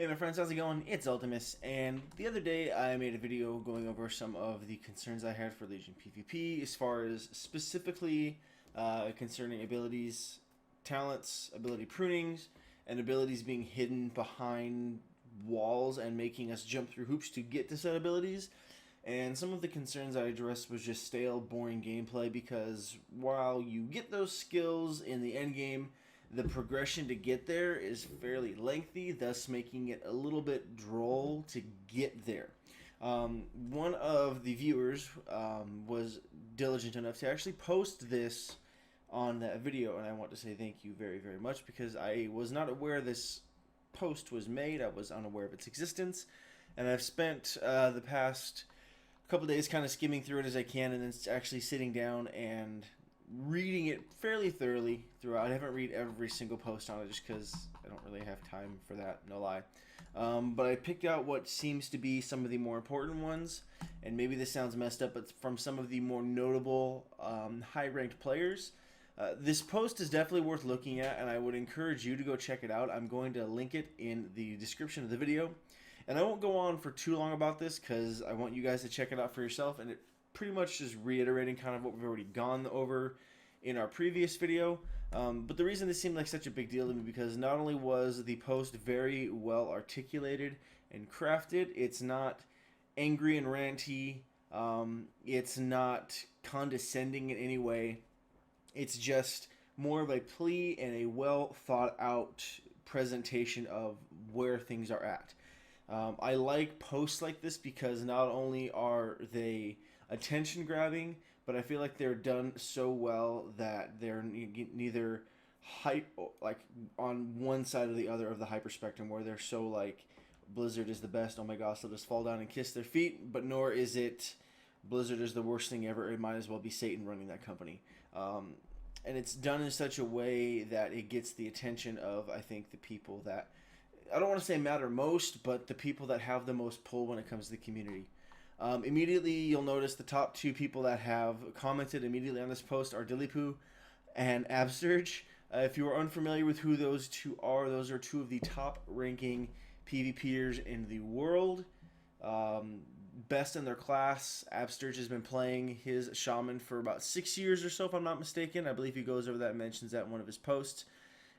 Hey my friends, how's it going? It's Ultimus, and the other day I made a video going over some of the concerns I had for Legion PvP as far as specifically concerning abilities, talents, ability prunings, and abilities being hidden behind walls and making us jump through hoops to get to said abilities. And some of the concerns I addressed was just stale, boring gameplay because while you get those skills in the end game, the progression to get there is fairly lengthy, thus making it a little bit droll to get there. One of the viewers was diligent enough to actually post this on that video, and I want to say thank you very, very much because I was not aware this post was made. I was unaware of its existence, and I've spent the past couple days kind of skimming through it as I can, and then actually sitting down and reading it fairly thoroughly throughout. I haven't read every single post on it just because I don't really have time for that, no lie. But I picked out what seems to be some of the more important ones, and maybe this sounds messed up, but from some of the more notable high-ranked players. This post is definitely worth looking at, and I would encourage you to go check it out. I'm going to link it in the description of the video. And I won't go on for too long about this because I want you guys to check it out for yourself, and it pretty much just reiterating kind of what we've already gone over in our previous video. But the reason this seemed like such a big deal to me because not only was the post very well articulated and crafted, it's not angry and ranty, it's not condescending in any way, it's just more of a plea and a well thought out presentation of where things are at. I like posts like this because not only are they attention grabbing, but I feel like they're done so well that they're neither hype like on one side or the other of the hyper spectrum where they're so like Blizzard is the best, oh my gosh, they'll just fall down and kiss their feet, but nor is it Blizzard is the worst thing ever, it might as well be Satan running that company. And it's done in such a way that it gets the attention of, I think, the people that I don't want to say matter most, but the people that have the most pull when it comes to the community. Immediately, you'll notice the top two people that have commented immediately on this post are Dillypoo and Absterge. If you are unfamiliar with who those those are two of the top-ranking PvPers in the world. Best in their class. Absterge has been playing his Shaman for about 6 years or so, if I'm not mistaken. I believe he goes over that and mentions that in one of his posts.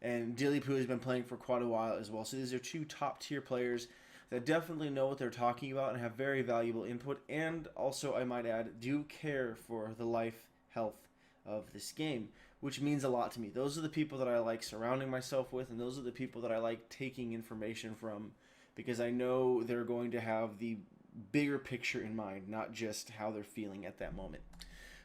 And Dillypoo has been playing for quite a while as well. So these are two top-tier players that definitely know what they're talking about and have very valuable input. And also, I might add, do care for the life, health of this game, which means a lot to me. Those are the people that I like surrounding myself with, and those are the people that I like taking information from because I know they're going to have the bigger picture in mind, not just how they're feeling at that moment.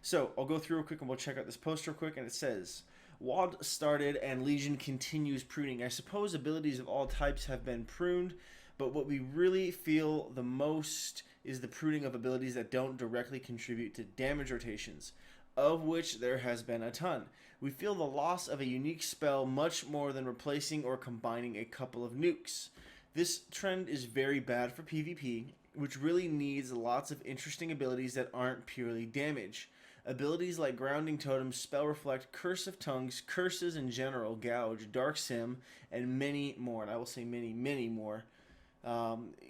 So I'll go through real quick and we'll check out this post real quick, and it says, WoD started and Legion continues pruning. I suppose abilities of all types have been pruned, but what we really feel the most is the pruning of abilities that don't directly contribute to damage rotations, of which there has been a ton. We feel the loss of a unique spell much more than replacing or combining a couple of nukes. This trend is very bad for PvP, which really needs lots of interesting abilities that aren't purely damage. Abilities like Grounding Totem, Spell Reflect, Curse of Tongues, Curses in general, Gouge, Dark Sim, and many more. And I will say many, many more.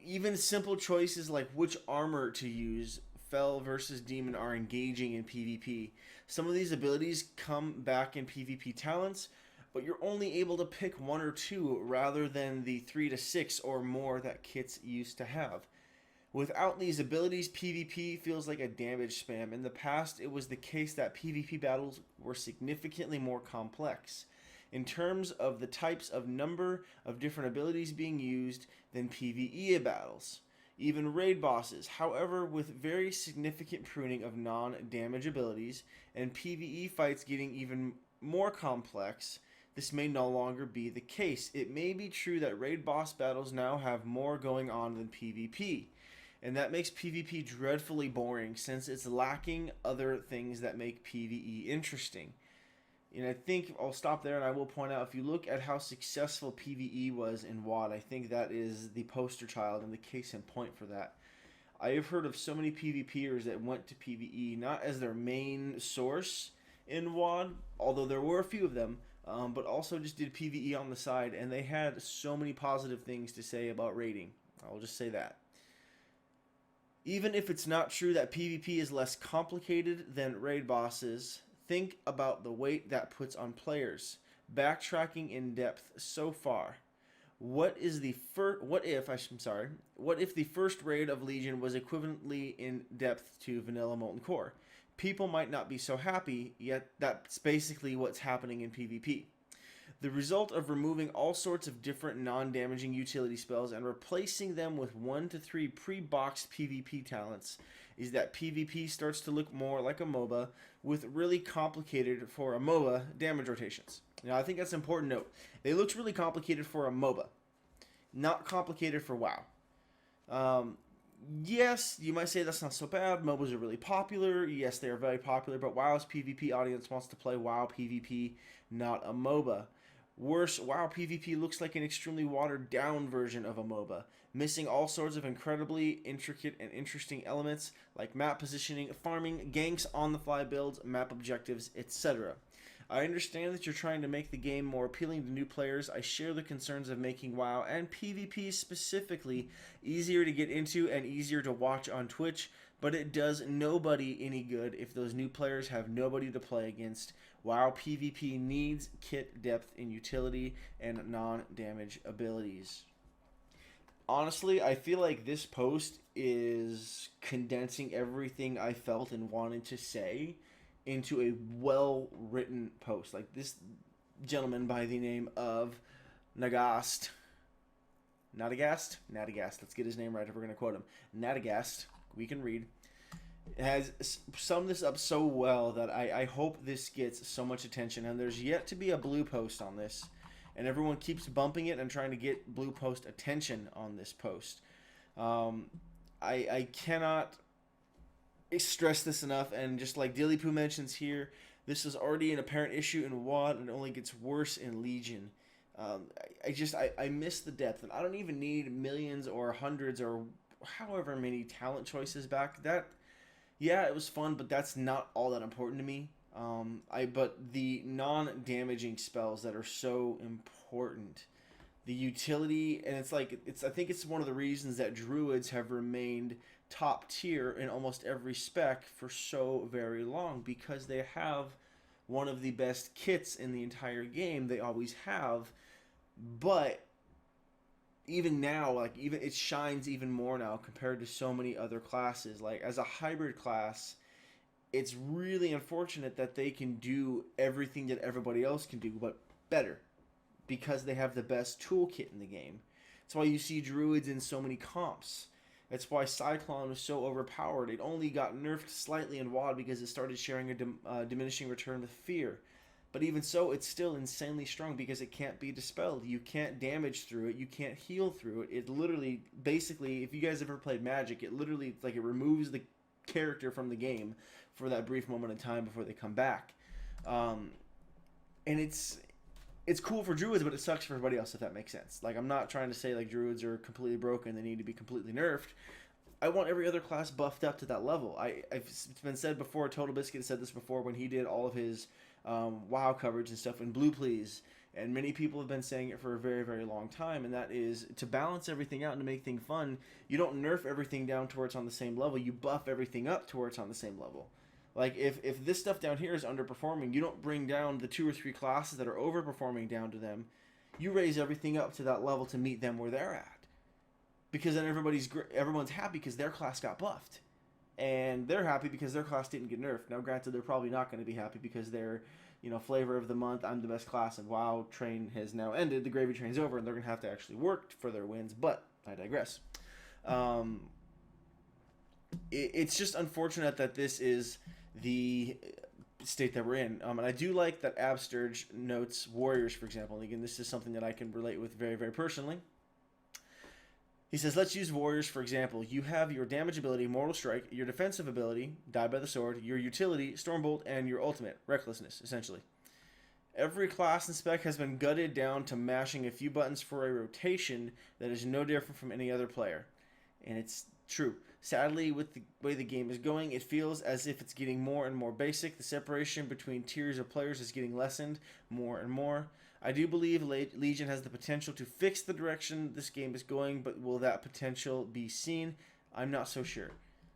Even simple choices like which armor to use, Fel versus Demon, are engaging in PvP. Some of these abilities come back in PvP talents, but you're only able to pick one or two rather than the 3 to 6 or more that kits used to have. Without these abilities, PvP feels like a damage spam. In the past, it was the case that PvP battles were significantly more complex in terms of the types of number of different abilities being used than PvE battles, even raid bosses. However, with very significant pruning of non-damage abilities and PvE fights getting even more complex, this may no longer be the case. It may be true that raid boss battles now have more going on than PvP, and that makes PvP dreadfully boring since it's lacking other things that make PvE interesting. And I think I'll stop there and I will point out, if you look at how successful PvE was in WoD, I think that is the poster child and the case in point for that. I have heard of so many PvPers that went to PvE not as their main source in WoD, although there were a few of them, but also just did PvE on the side, and they had so many positive things to say about raiding. I'll just say that. Even if it's not true that PvP is less complicated than raid bosses, think about the weight that puts on players. Backtracking in depth so far. What if the first raid of Legion was equivalently in depth to vanilla Molten Core? People might not be so happy, yet that's basically what's happening in PvP. The result of removing all sorts of different non-damaging utility spells and replacing them with 1 to 3 pre-boxed PvP talents is that PvP starts to look more like a MOBA with really complicated for a MOBA damage rotations. Now, I think that's an important note. It looks really complicated for a MOBA, not complicated for WoW. Yes, you might say that's not so bad. MOBAs are really popular. Yes, they are very popular, but WoW's PvP audience wants to play WoW PvP, not a MOBA. Worse, WoW PvP looks like an extremely watered-down version of a MOBA, missing all sorts of incredibly intricate and interesting elements like map positioning, farming, ganks, on-the-fly builds, map objectives, etc. I understand that you're trying to make the game more appealing to new players. I share the concerns of making WoW, and PvP specifically, easier to get into and easier to watch on Twitch, but it does nobody any good if those new players have nobody to play against. WoW PvP needs kit depth in utility and non-damage abilities. Honestly, I feel like this post is condensing everything I felt and wanted to say into a well-written post. Like this gentleman by the name of Nagast. Nadagast? Nadagast. Let's get his name right if we're going to quote him. Nadagast. We can read. Has summed this up so well that I hope this gets so much attention. And there's yet to be a blue post on this. And everyone keeps bumping it and trying to get blue post attention on this post. I cannot stress this enough. And just like Dilly Poo mentions here, this is already an apparent issue in WoD and it only gets worse in Legion. I miss the depth. And I don't even need millions or hundreds or however many talent choices back. Yeah, it was fun, but that's not all that important to me. But the non-damaging spells that are so important, the utility, and I think it's one of the reasons that druids have remained top tier in almost every spec for so very long, because they have one of the best kits in the entire game. They always have, but even now, even it shines even more now compared to so many other classes. Like as a hybrid class, it's really unfortunate that they can do everything that everybody else can do, but better, because they have the best toolkit in the game. That's why you see druids in so many comps. That's why Cyclone was so overpowered. It only got nerfed slightly in WoD because it started sharing a diminishing return with fear. But even so, it's still insanely strong because it can't be dispelled. You can't damage through it. You can't heal through it. It literally, basically, if you guys ever played Magic, it literally, it removes the character from the game for that brief moment in time before they come back. And it's cool for druids, but it sucks for everybody else, if that makes sense. I'm not trying to say, druids are completely broken. They need to be completely nerfed. I want every other class buffed up to that level. It's been said before, Total Biscuit said this before when he did all of his WoW coverage and stuff in Blue Please, and many people have been saying it for a very, very long time, and that is to balance everything out and to make things fun. You don't nerf everything down to where it's on the same level. You buff everything up to where it's on the same level. If this stuff down here is underperforming, you don't bring down the 2 or 3 classes that are overperforming down to them. You raise everything up to that level to meet them where they're at, because then everyone's happy because their class got buffed. And they're happy because their class didn't get nerfed. Now, granted, they're probably not going to be happy because they're, flavor of the month, I'm the best class, and WoW train has now ended. The gravy train's over, and they're going to have to actually work for their wins. But I digress. It's just unfortunate that this is the state that we're in. And I do like that Absturge notes Warriors, for example. And again, this is something that I can relate with very, very personally. He says, let's use Warriors, for example. You have your damage ability, Mortal Strike, your defensive ability, Die by the Sword, your utility, Stormbolt, and your ultimate, Recklessness, essentially. Every class and spec has been gutted down to mashing a few buttons for a rotation that is no different from any other player. And it's true. Sadly, with the way the game is going, it feels as if it's getting more and more basic. The separation between tiers of players is getting lessened more and more. I do believe Legion has the potential to fix the direction this game is going, but will that potential be seen? I'm not so sure.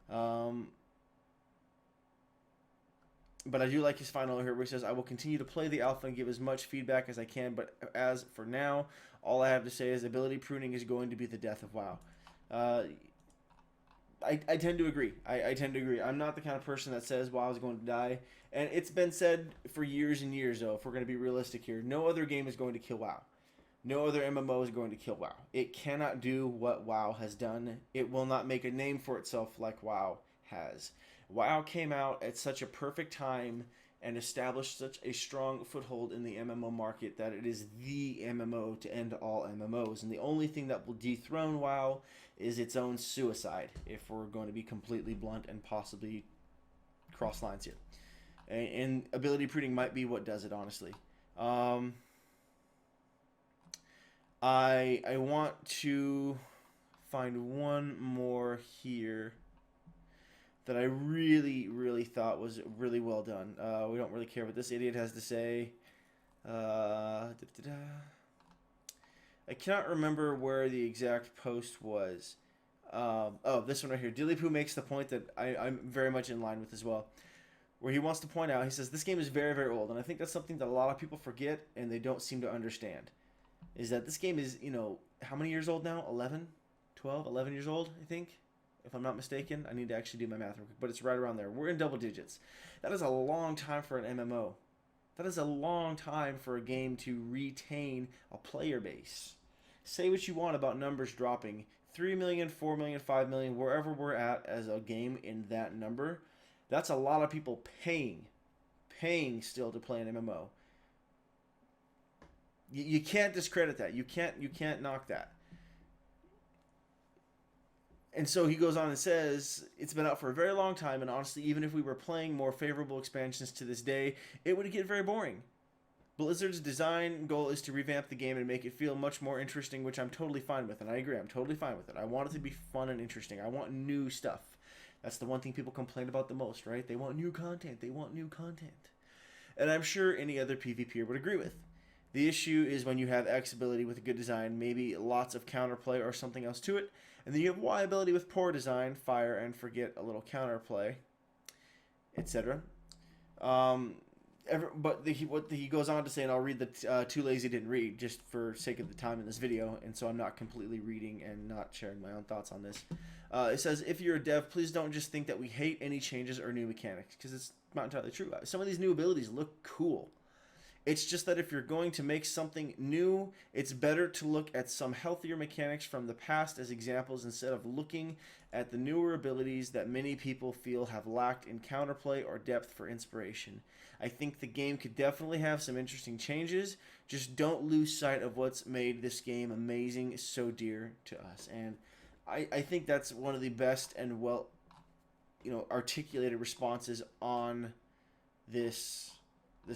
But I do like his final here where he says, I will continue to play the alpha and give as much feedback as I can, but as for now, all I have to say is ability pruning is going to be the death of WoW. I tend to agree. I tend to agree. I'm not the kind of person that says WoW is going to die. And it's been said for years and years, though, if we're going to be realistic here, no other game is going to kill WoW. No other MMO is going to kill WoW. It cannot do what WoW has done. It will not make a name for itself like WoW has. WoW came out at such a perfect time and established such a strong foothold in the MMO market that it is the MMO to end all MMOs. And the only thing that will dethrone WoW is its own suicide, if we're going to be completely blunt and possibly cross lines here. And ability pruning might be what does it, honestly. I want to find one more here that I really thought was really well done. We don't really care what this idiot has to say. I cannot remember where the exact post was. Oh, this one right here. Dilly Poo makes the point that I'm very much in line with as well. Where he wants to point out, he says, this game is very old. And I think that's something that a lot of people forget and they don't seem to understand. Is that this game is, how many years old now? 11? 12? 11 years old, I think? If I'm not mistaken. I need to actually do my math real quick, but it's right around there. We're in double digits. That is a long time for an MMO. That is a long time for a game to retain a player base. Say what you want about numbers dropping. 3 million, 4 million, 5 million, wherever we're at as a game in that number. That's a lot of people paying still to play an MMO. You can't discredit that. You can't knock that. And so he goes on and says, it's been out for a very long time, and honestly, even if we were playing more favorable expansions to this day, it would get very boring. Blizzard's design goal is to revamp the game and make it feel much more interesting, which I'm totally fine with, and I agree, I'm totally fine with it. I want it to be fun and interesting. I want new stuff. That's the one thing people complain about the most, right? They want new content. They want new content. And I'm sure any other PvPer would agree with. The issue is when you have X ability with a good design, maybe lots of counterplay or something else to it, and then you have Y ability with poor design, fire and forget a little counterplay, etc. But he goes on to say, and I'll read the too lazy didn't read, just for sake of the time in this video, and so I'm not completely reading and not sharing my own thoughts on this. It says, if you're a dev, please don't just think that we hate any changes or new mechanics, because it's not entirely true. Some of these new abilities look cool. It's just that if you're going to make something new, it's better to look at some healthier mechanics from the past as examples instead of looking at the newer abilities that many people feel have lacked in counterplay or depth for inspiration. I think the game could definitely have some interesting changes. Just don't lose sight of what's made this game amazing, so dear to us. And I think that's one of the best and well, articulated responses on this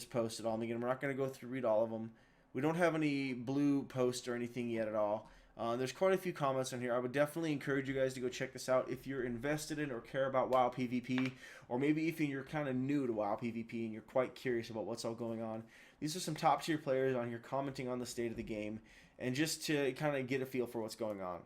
post at all. And again, we're not going to go through read all of them. We don't have any blue posts or anything yet at all. There's quite a few comments on here. I would definitely encourage you guys to go check this out if you're invested in or care about WoW PvP, or maybe if you're kind of new to WoW PvP and you're quite curious about what's all going on. These are some top tier players on here commenting on the state of the game and just to kind of get a feel for what's going on.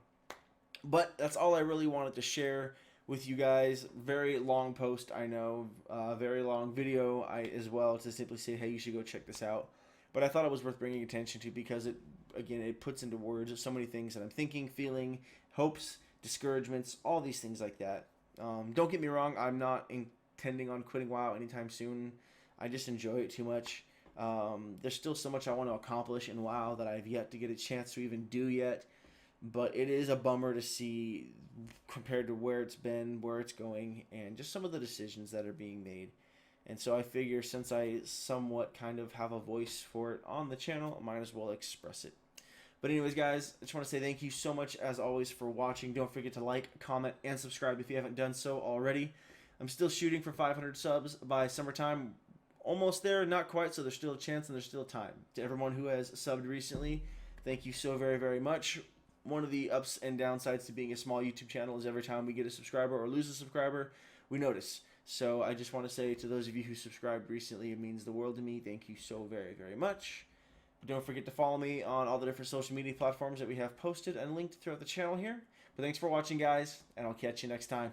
But that's all I really wanted to share with you guys. Very long post, I know. Very long video as well, to simply say, hey, you should go check this out. But I thought it was worth bringing attention to because it puts into words so many things that I'm thinking, feeling, hopes, discouragements, all these things like that. Don't get me wrong, I'm not intending on quitting WoW anytime soon. I just enjoy it too much. There's still so much I want to accomplish in WoW that I've yet to get a chance to even do yet. But it is a bummer to see compared to where it's been, where it's going, and just some of the decisions that are being made. And so I figure since I somewhat kind of have a voice for it on the channel, I might as well express it. But anyways, guys, I just want to say thank you so much, as always, for watching. Don't forget to like, comment, and subscribe if you haven't done so already. I'm still shooting for 500 subs by summertime. Almost there, not quite, so there's still a chance and there's still time. To everyone who has subbed recently, thank you so very much. one of the ups and downsides to being a small YouTube channel is every time we get a subscriber or lose a subscriber, we notice. So I just want to say to those of you who subscribed recently, it means the world to me. Thank you so very, very much. Don't forget to follow me on all the different social media platforms that we have posted and linked throughout the channel here. But thanks for watching, guys, and I'll catch you next time.